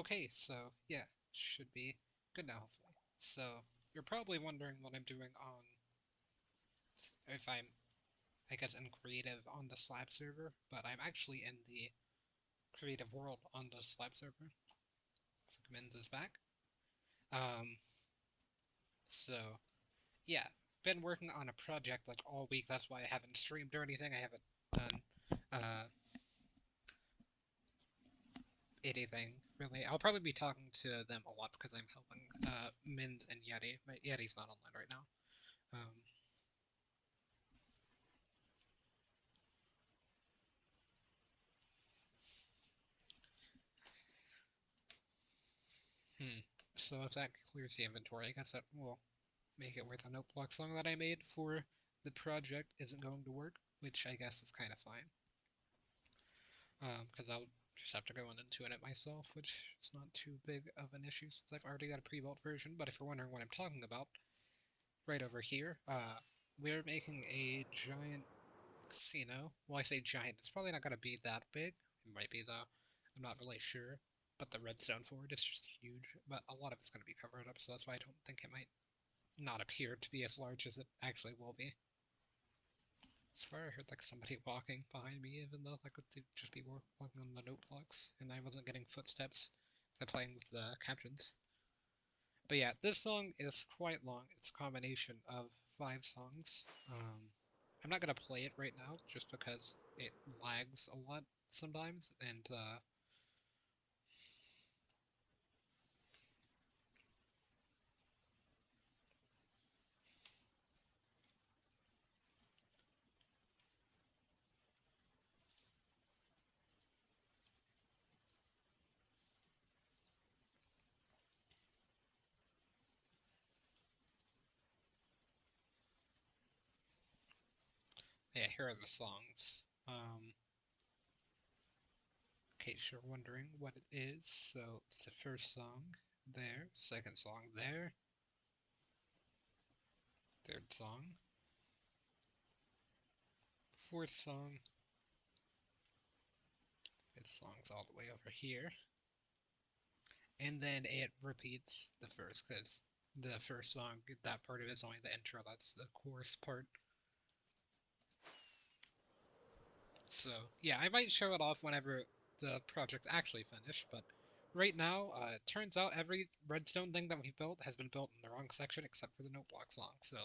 Okay, so yeah, should be good now, hopefully. So you're probably wondering what I'm doing on, if I'm, I guess, in creative on the Slab server, but I'm actually in the creative world on the Slab server. Minz is back. Um, so yeah, been working on a project like all week. That's why I haven't streamed or anything. I haven't done uh anything really. I'll probably be talking to them a lot because I'm helping Minz and Yeti. Yeti's not online right now. Um, Hmm. So if that clears the inventory, I guess that will make it where the note block song that I made for the project isn't going to work, which I guess is kind of fine. Because I'll just have to go in and tune it myself, which is not too big of an issue since I've already got a pre-built version. But if you're wondering what I'm talking about, right over here, we're making a giant casino. Well, I say giant, it's probably not going to be that big. It might be though. I'm not really sure. But the redstone for it is just huge. But a lot of it's going to be covered up, so that's why I don't think it might not appear to be as large as it actually will be. As far I heard like somebody walking behind me, even though that could just be walking on the note blocks, and I wasn't getting footsteps. I'm playing with the captions. But yeah, this song is quite long. It's a combination of 5 songs. I'm not gonna play it right now just because it lags a lot sometimes, and yeah, here are the songs. In case you're wondering what it is, so it's the first song there, second song there, third song, fourth song, fifth song's all the way over here, and then it repeats the first because the first song, that part of it's only the intro, that's the chorus part. So yeah, I might show it off whenever the project's actually finished, but right now, it turns out every redstone thing that we've built has been built in the wrong section except for the note block song. So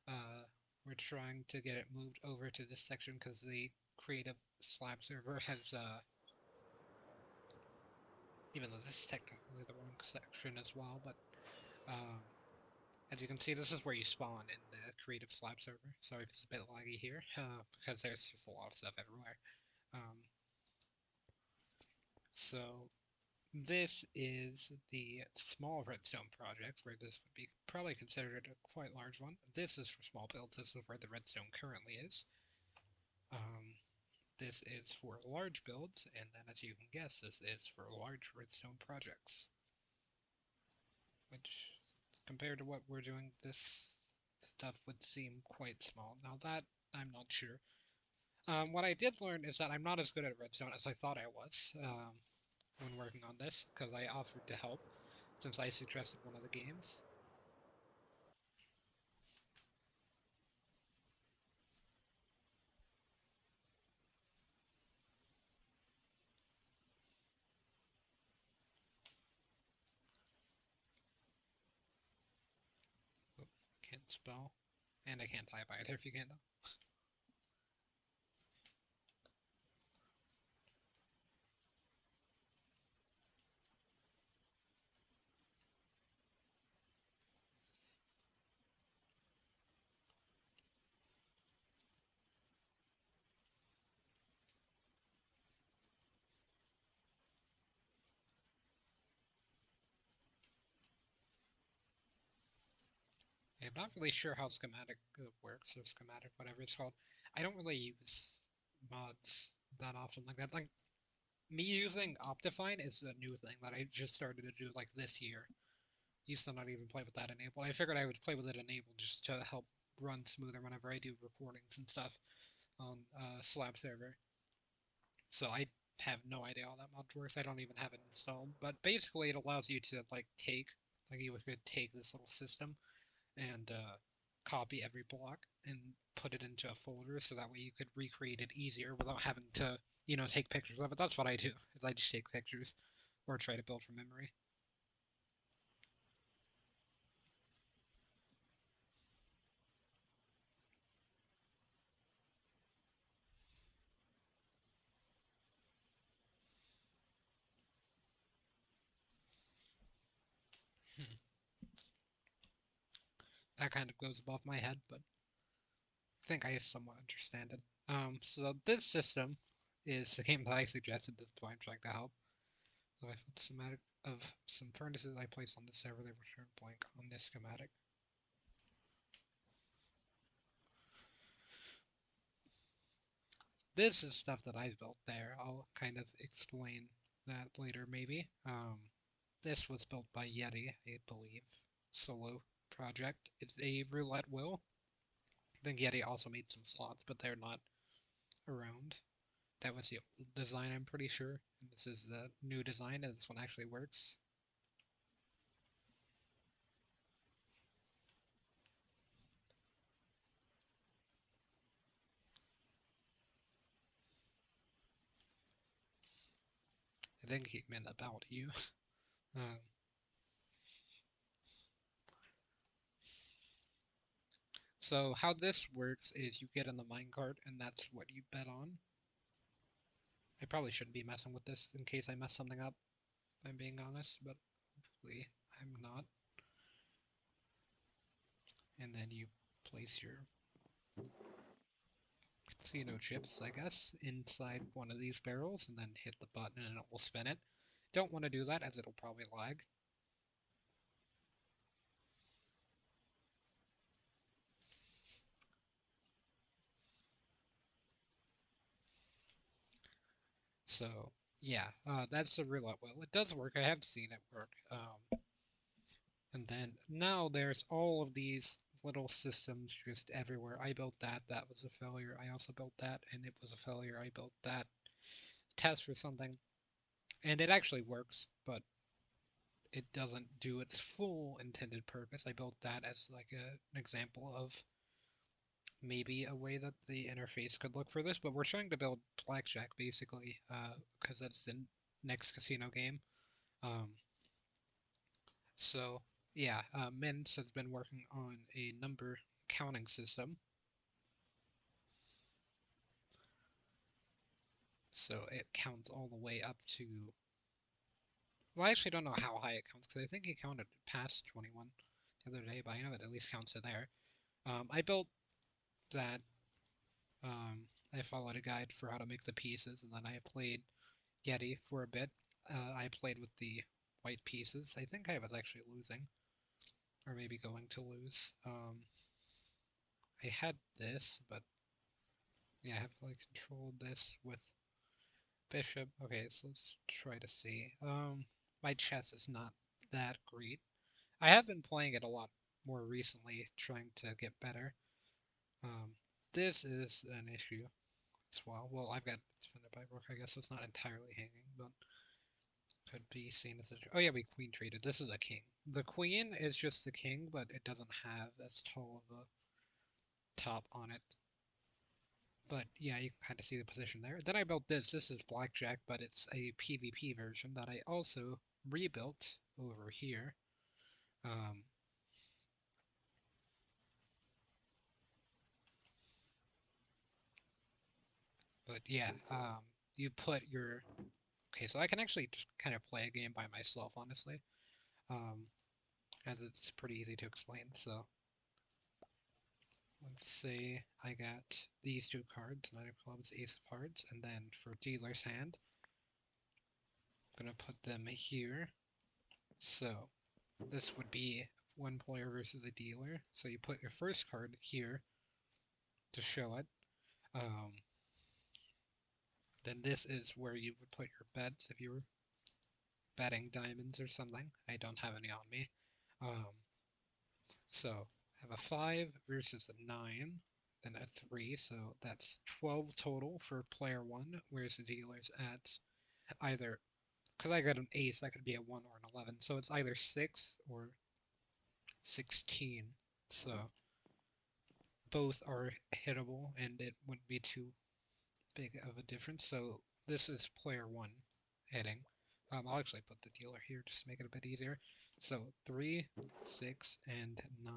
uh, we're trying to get it moved over to this section because the creative slab server has, even though this is technically the wrong section as well, but um, as you can see, this is where you spawn in the creative slab server. Sorry if it's a bit laggy here, because there's just a lot of stuff everywhere. Um, so this is the small redstone project, where this would be probably considered a quite large one. This is for small builds. This is where the redstone currently is. Um, this is for large builds, and then as you can guess, this is for large redstone projects, which compared to what we're doing, this stuff would seem quite small. Now that, I'm not sure. What I did learn is that I'm not as good at redstone as I thought I was when working on this, because I offered to help since I suggested one of the games. Oh, can't spell, and I can't type either if you can't though. I'm not really sure how schematic works, or schematic, whatever it's called. I don't really use mods that often like that. Like, me using Optifine is a new thing that I just started to do like this year. Used to not even play with that enabled. I figured I would play with it enabled just to help run smoother whenever I do recordings and stuff on Slabserver. So I have no idea how that mod works. I don't even have it installed. But basically, it allows you to like you could take this little system and copy every block and put it into a folder, so that way you could recreate it easier without having to, take pictures of it. That's what I do. Is I just take pictures or try to build from memory. Hmm. That kind of goes above my head, but I think I somewhat understand it. So this system is the game that I suggested. That's why I'm trying to help. So I put schematic of some furnaces I placed on the server. They return blank on this schematic. This is stuff that I've built there. I'll kind of explain that later, maybe. This was built by Yeti, I believe. Solo project. It's a roulette wheel. I think Yeti also made some slots, but they're not around. That was the old design, I'm pretty sure. And this is the new design, and this one actually works. I think he meant about you. Um, so how this works is you get in the minecart, and that's what you bet on. I probably shouldn't be messing with this in case I mess something up, if I'm being honest, but hopefully I'm not. And then you place your casino chips, I guess, inside one of these barrels, and then hit the button and it will spin it. Don't want to do that as it'll probably lag. So yeah, that's the roulette wheel. It does work. I have seen it work. And then now there's all of these little systems just everywhere. I built that. That was a failure. I also built that, and it was a failure. I built that test for something, and it actually works, but it doesn't do its full intended purpose. I built that as like an example of maybe a way that the interface could look for this, but we're trying to build blackjack basically, because that's the next casino game. Um, so yeah, Mint has been working on a number counting system. So it counts all the way up to. Well, I actually don't know how high it counts because I think it counted past 21 the other day, but I know it at least counts to there. I built that. I followed a guide for how to make the pieces, and then I played Yeti for a bit. I played with the white pieces. I think I was actually losing, or maybe going to lose. I had this, but yeah, I have like controlled this with bishop. Okay, so let's try to see. My chess is not that great. I have been playing it a lot more recently, trying to get better. Um, this is an issue as well. Well, I've got it's funded by rook. I guess it's not entirely hanging, but could be seen as a. Oh yeah, we queen traded. This is a king. The queen is just the king, but it doesn't have as tall of a top on it. But yeah, you can kind of see the position there. Then I built this. This is blackjack, but it's a PvP version that I also rebuilt over here. Um, but yeah, you put your. Okay, so I can actually just kind of play a game by myself, honestly, um, as it's pretty easy to explain. So let's say I got these two cards, Knight of Clubs, Ace of Hearts, and then for dealer's hand, I'm gonna put them here. So this would be one player versus a dealer. So you put your first card here to show it. Um, then this is where you would put your bets if you were betting diamonds or something. I don't have any on me. Um, so have a 5 versus a 9, then a 3, so that's 12 total for player 1, whereas the dealer's at either, because I got an ace, that could be a 1 or an 11, so it's either 6 or 16. So both are hittable, and it wouldn't be too big of a difference. So this is player 1 hitting. I'll actually put the dealer here just to make it a bit easier. So 3, 6, and 9.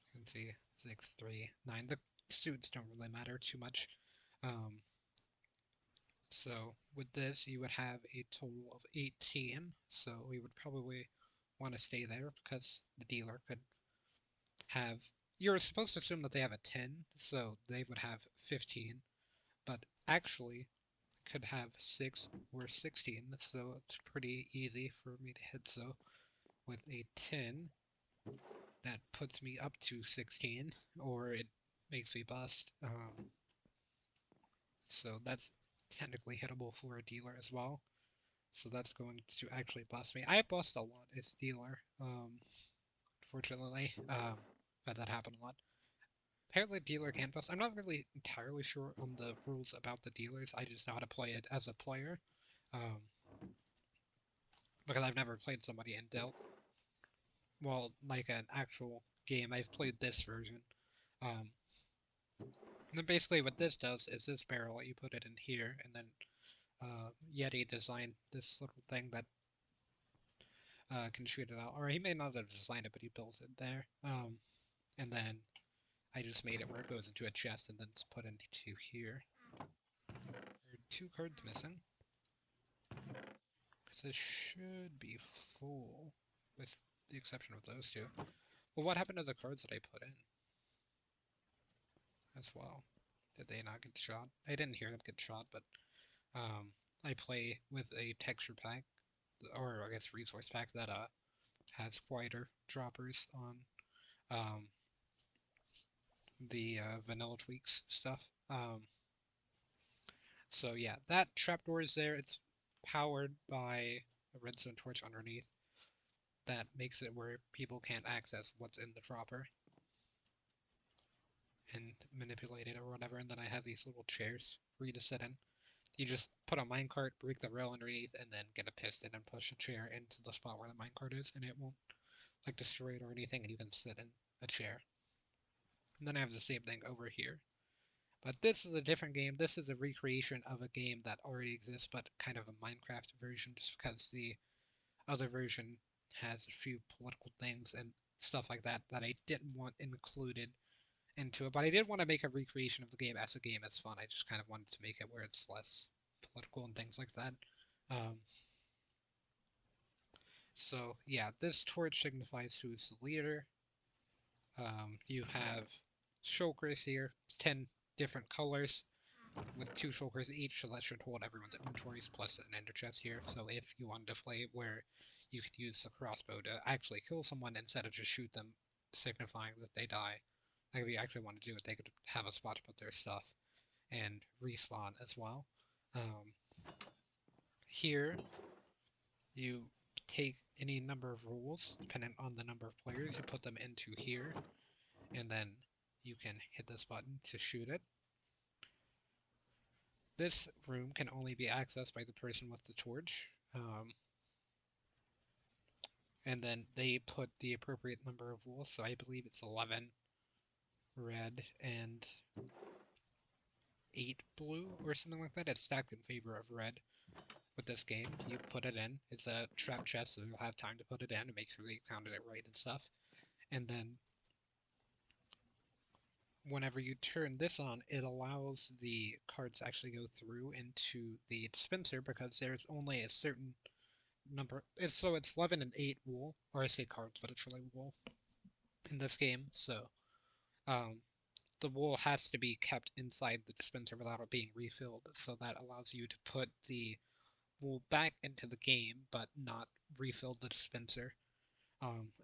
You can see 6, 3, 9. The suits don't really matter too much. Um, so with this, you would have a total of 18. So we would probably want to stay there because the dealer could have. You're supposed to assume that they have a 10, so they would have 15. But actually, could have 6 or 16, so it's pretty easy for me to hit. So with a 10, that puts me up to 16, or it makes me bust. So that's technically hittable for a dealer as well. So that's going to actually bust me. I bust a lot as dealer, unfortunately. But that happened a lot. Apparently dealer can bust. I'm not really entirely sure on the rules about the dealers. I just know how to play it as a player. Um, because I've never played somebody in dealt. Well, like an actual game. I've played this version. Um, and then basically what this does is this barrel, you put it in here, and then Yeti designed this little thing that can shoot it out. Or he may not have designed it, but he built it there. And then I just made it where it goes into a chest and then it's put into here. There are 2 cards missing. Because this should be full, with the exception of those 2. Well, what happened to the cards that I put in as well? Did they not get shot? I didn't hear them get shot, but I play with a texture pack, or I guess resource pack that has quieter droppers on the vanilla tweaks stuff. So yeah, that trapdoor is there. It's powered by a redstone torch underneath. That makes it where people can't access what's in the dropper and manipulate it or whatever. And then I have these little chairs for you to sit in. You just put a minecart, break the rail underneath, and then get a piston and push a chair into the spot where the minecart is, and it won't like destroy it or anything, and you can sit in a chair. And then I have the same thing over here. But this is a different game. This is a recreation of a game that already exists, but kind of a Minecraft version, just because the other version has a few political things and stuff like that that I didn't want included into it. But I did want to make a recreation of the game as a game. It's fun. I just kind of wanted to make it where it's less political and things like that. Um, so yeah, this torch signifies who is the leader. You have shulkers here. It's 10 different colors with 2 shulkers each, so that should hold everyone's inventories plus an ender chest here. So if you wanted to play where you could use the crossbow to actually kill someone instead of just shoot them, signifying that they die, like if you actually want to do it, they could have a spot to put their stuff and respawn as well. Um, Here, you take any number of rules, depending on the number of players, you put them into here, and then you can hit this button to shoot it. This room can only be accessed by the person with the torch, and then they put the appropriate number of rules, so I believe it's 11 red and 8 blue, or something like that. It's stacked in favor of red. With this game, you put it in. It's a trap chest, so you'll have time to put it in and make sure that you counted it right and stuff. And then whenever you turn this on, it allows the cards to actually go through into the dispenser because there's only a certain number. So it's 11 and 8 wool, or I say cards, but it's really wool in this game. So um, the wool has to be kept inside the dispenser without it being refilled. So that allows you to put the wool back into the game, but not refill the dispenser,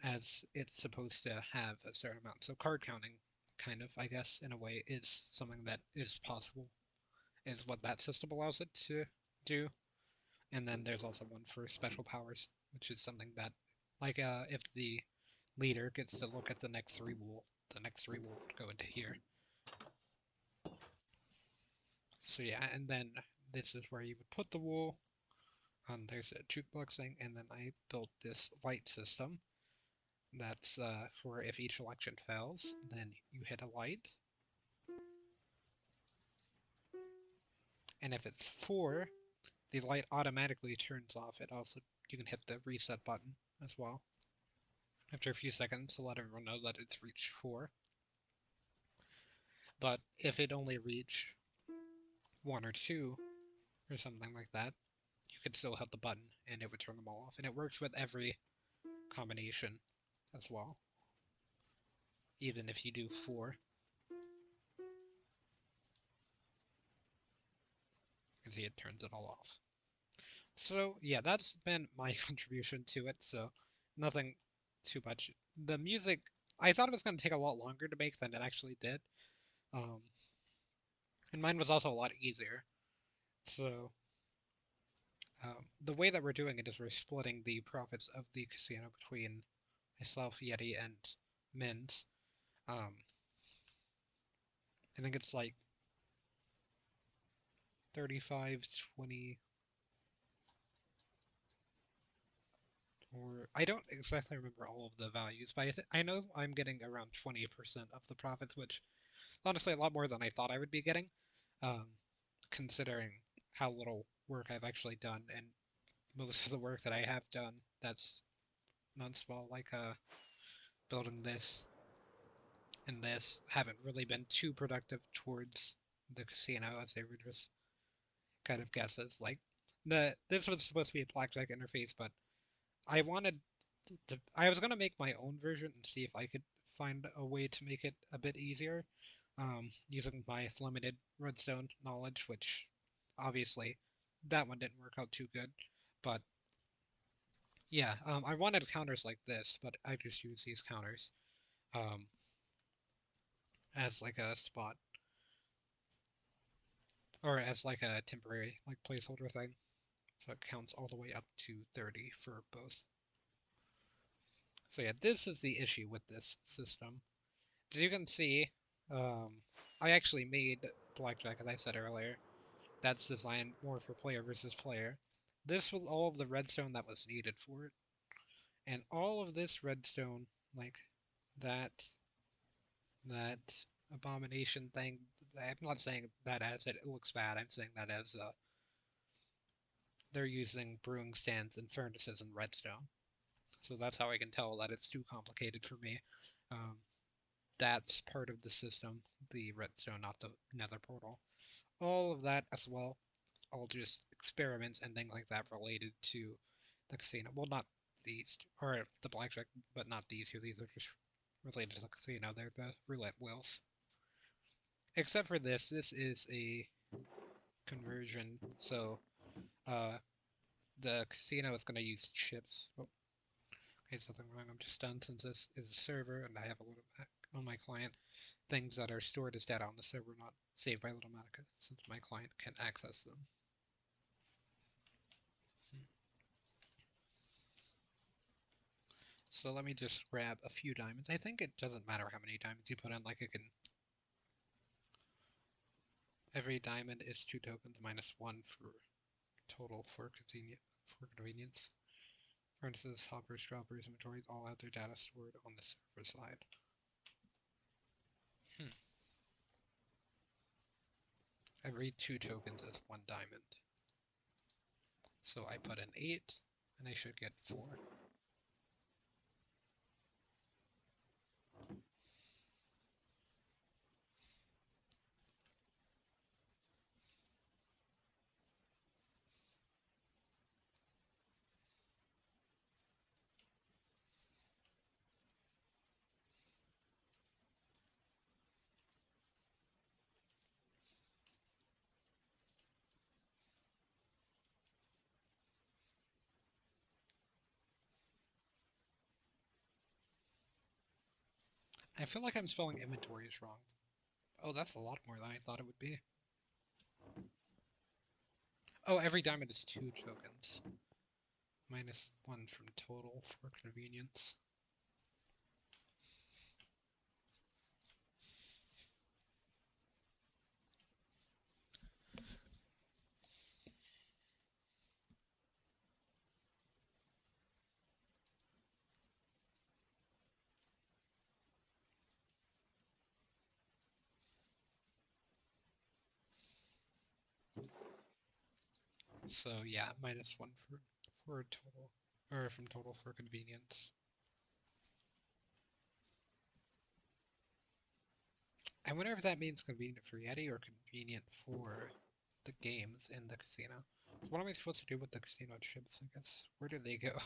as it's supposed to have a certain amount. So card counting, kind of, I guess, in a way, is something that is possible, is what that system allows it to do. And then there's also one for special powers, which is something that, like, if the leader gets to look at the next 3 wool, the next 3 wool would go into here. So yeah, and then this is where you would put the wool. There's a jukebox thing, and then I built this light system. That's for if each election fails, then you hit a light. And if it's 4, the light automatically turns off. It also, you can hit the reset button as well after a few seconds to let everyone know that it's reached 4. But if it only reached 1 or 2 or something like that, you could still hit the button and it would turn them all off. And it works with every combination as well, even if you do 4. You can see it turns it all off. So yeah, that's been my contribution to it. So nothing too much. The music, I thought it was going to take a lot longer to make than it actually did. Um, and mine was also a lot easier. So the way that we're doing it is we're splitting the profits of the casino between myself, Yeti, and Mins. Um, I think it's like 35, 20, or I don't exactly remember all of the values, but I know I'm getting around 20% of the profits, which is honestly a lot more than I thought I would be getting, um, considering how little work I've actually done, and most of the work that I have done that's non-small, like building this and this, haven't really been too productive towards the casino, as they were just kind of guesses. Like this was supposed to be a blackjack interface, but I wanted I was gonna make my own version and see if I could find a way to make it a bit easier, using my limited redstone knowledge, which obviously that one didn't work out too good. But yeah, I wanted counters like this, but I just use these counters um, as like a spot or as like a temporary like placeholder thing, so it counts all the way up to 30 for both. So yeah, this is the issue with this system. As you can see, um, I actually made Blackjack, as I said earlier. That's designed more for player versus player. This was all of the redstone that was needed for it. And all of this redstone, like that, that abomination thing, I'm not saying that as it looks bad, I'm saying that as they're using brewing stands and furnaces and redstone. So that's how I can tell that it's too complicated for me. Um, that's part of the system, the redstone, not the nether portal. All of that as well, all just experiments and things like that related to the casino. Well, not these, or the blackjack, but not these two. These are just related to the casino. They're the roulette wheels. Except for this, this is a conversion. So uh, the casino is going to use chips. Oh, okay, something wrong. I'm just done since this is a server and I have a little on my client things that are stored as data on the server, not saved by Littlematica, since my client can access them. So let me just grab a few diamonds. I think it doesn't matter how many diamonds you put in, like it can... Every diamond is 2 tokens minus 1 for total for convenience. Furnaces, hoppers, droppers, inventories all have their data stored on the server side. Hmm. Every 2 tokens is 1 diamond. So I put in 8, and I should get 4. I feel like I'm spelling inventories wrong. Oh, that's a lot more than I thought it would be. Oh, every diamond is 2 tokens. Minus 1 from total for convenience. So yeah, -1 for total, or from total for convenience. I wonder if that means convenient for Yeti or convenient for the games in the casino. What am I supposed to do with the casino chips, I guess? Where do they go?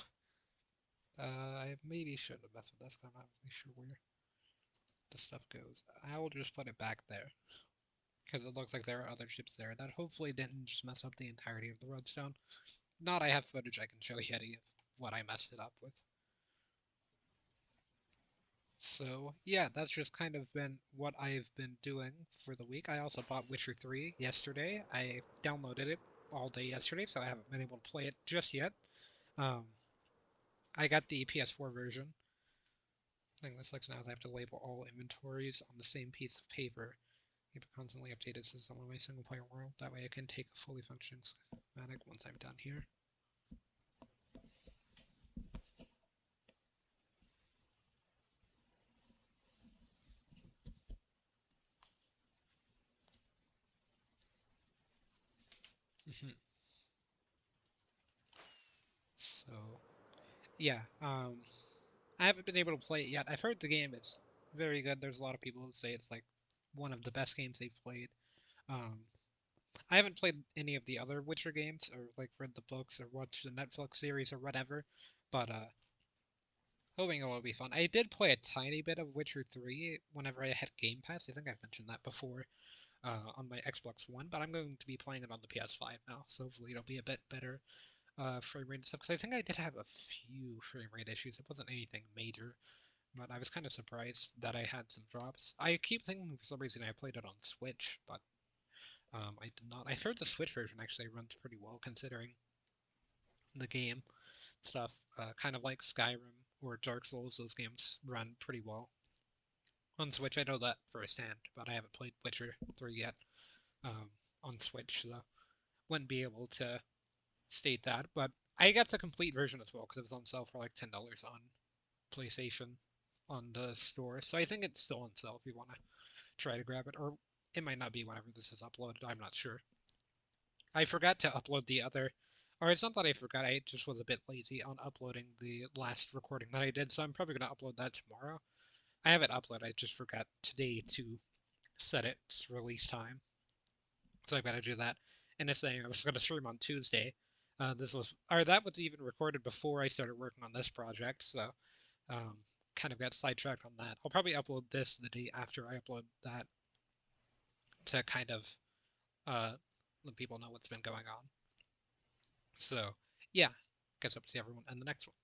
I maybe should have messed with this, 'cause I'm not really sure where the stuff goes. I will just put it back there, because it looks like there are other chips there that hopefully didn't just mess up the entirety of the roadstone. Not I have footage I can show Yeti of what I messed it up with. So, yeah, that's just kind of been what I've been doing for the week. I also bought Witcher 3 yesterday. I downloaded it all day yesterday, so I haven't been able to play it just yet. Um, I got the PS4 version. The thing this looks now is I have to label all inventories on the same piece of paper. Keep it constantly updated so it's on my single player world. That way I can take a fully functioning schematic once I'm done here. So, yeah, I haven't been able to play it yet. I've heard the game is very good. There's a lot of people who say it's like one of the best games they've played. Um, I haven't played any of the other Witcher games or like read the books or watched the Netflix series or whatever, but hoping it will be fun. I did play a tiny bit of Witcher 3 whenever I had Game Pass. I think I've mentioned that before on my Xbox One, but I'm going to be playing it on the PS5 now, so hopefully it'll be a bit better frame rate and stuff. Because I think I did have a few frame rate issues. It wasn't anything major, but I was kind of surprised that I had some drops. I keep thinking for some reason I played it on Switch, but I did not. I heard the Switch version actually runs pretty well considering the game stuff. Kind of like Skyrim or Dark Souls, those games run pretty well on Switch. I know that firsthand, but I haven't played Witcher 3 yet um, on Switch, so wouldn't be able to state that. But I got the complete version as well because it was on sale for like $10 on PlayStation on the store. So I think it's still on sale if you want to try to grab it, or it might not be whenever this is uploaded. I'm not sure. I forgot to upload the other, or it's not that I forgot. I just was a bit lazy on uploading the last recording that I did, so I'm probably gonna upload that tomorrow. I have it uploaded. I just forgot today to set its release time, so I've got to do that. And it's saying I was gonna stream on Tuesday. This was, or that was even recorded before I started working on this project, so um, kind of got sidetracked on that. I'll probably upload this the day after I upload that to kind of uh, let people know what's been going on. So, yeah, guess up to see everyone in the next one.